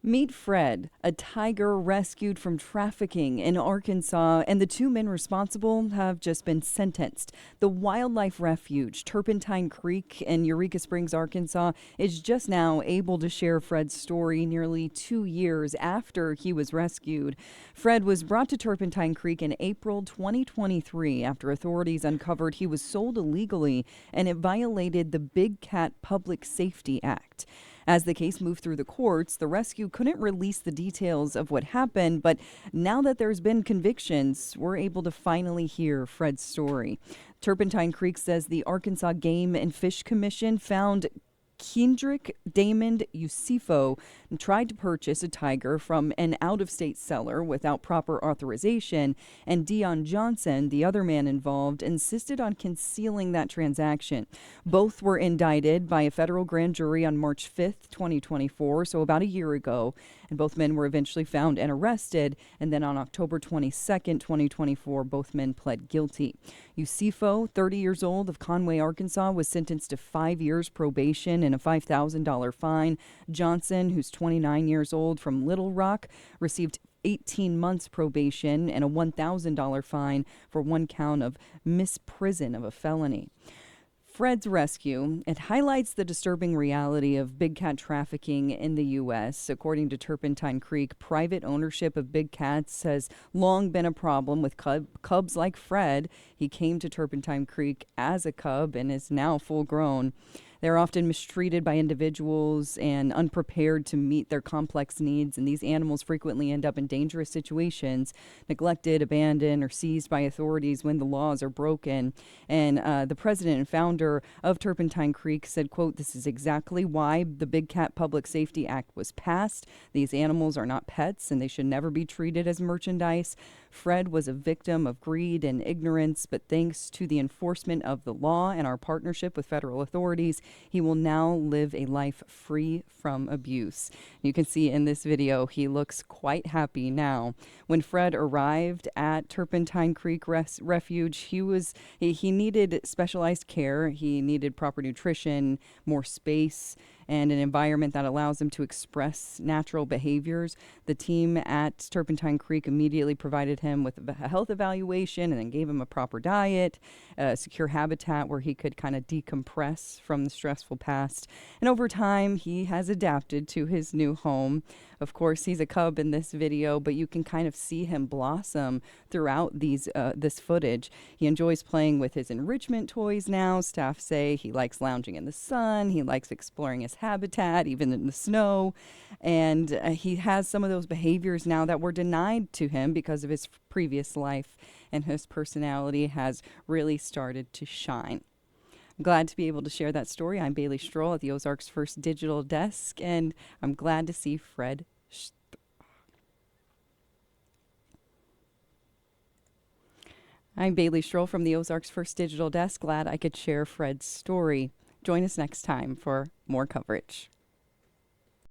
Meet Fred, a tiger rescued from trafficking in Arkansas, and the two men responsible have just been sentenced. The wildlife refuge, Turpentine Creek in Eureka Springs, Arkansas, is just now able to share Fred's story nearly 2 years after he was rescued. Fred was brought to Turpentine Creek in April 2023 after authorities uncovered he was sold illegally and it violated the Big Cat Public Safety Act. As the case moved through the courts, the rescue couldn't release the details of what happened, but now that there's been convictions, we're able to finally hear Fred's story. Turpentine Creek says the Arkansas Game and Fish Commission found Keidrick, Damond, Usifo tried to purchase a tiger from an out-of-state seller without proper authorization, and Deon Johnson, the other man involved, insisted on concealing that transaction. Both were indicted by a federal grand jury on March 5th, 2024, so about a year ago, and both men were eventually found and arrested, and then on October 22nd, 2024, both men pled guilty. Usifo, 30 years old, of Conway, Arkansas, was sentenced to 5 years probation and a $5,000 fine. Johnson, who's 29 years old, from Little Rock, received 18 months probation and a $1,000 fine for one count of misprision of a felony. Fred's rescue, it highlights the disturbing reality of big cat trafficking in the U.S. According to Turpentine Creek, private ownership of big cats has long been a problem with cubs like Fred. He came to Turpentine Creek as a cub and is now full grown. They're often mistreated by individuals and unprepared to meet their complex needs, and these animals frequently end up in dangerous situations, neglected, abandoned, or seized by authorities when the laws are broken. And the president and founder of Turpentine Creek said, quote, "This is exactly why the Big Cat Public Safety Act was passed. These animals are not pets, and they should never be treated as merchandise. Fred was a victim of greed and ignorance, but thanks to the enforcement of the law and our partnership with federal authorities, he will now live a life free from abuse." You can see in this video, he looks quite happy now. When Fred arrived at Turpentine Creek Refuge, he needed specialized care. He needed proper nutrition, more space, and an environment that allows him to express natural behaviors. The team at Turpentine Creek immediately provided him with a health evaluation and then gave him a proper diet, a secure habitat where he could kind of decompress from the stressful past. And over time, he has adapted to his new home. Of course, he's a cub in this video, but you can kind of see him blossom throughout this footage. He enjoys playing with his enrichment toys now. Staff say he likes lounging in the sun. He likes exploring his habitat, even in the snow. And he has some of those behaviors now that were denied to him because of his previous life, and his personality has really started to shine. I'm glad to be able to share that story. I'm Bailey Stroll at the Ozarks First Digital Desk, and I'm glad to see Fred. I'm Bailey Stroll from the Ozarks First Digital Desk. Glad I could share Fred's story. Join us next time for more coverage.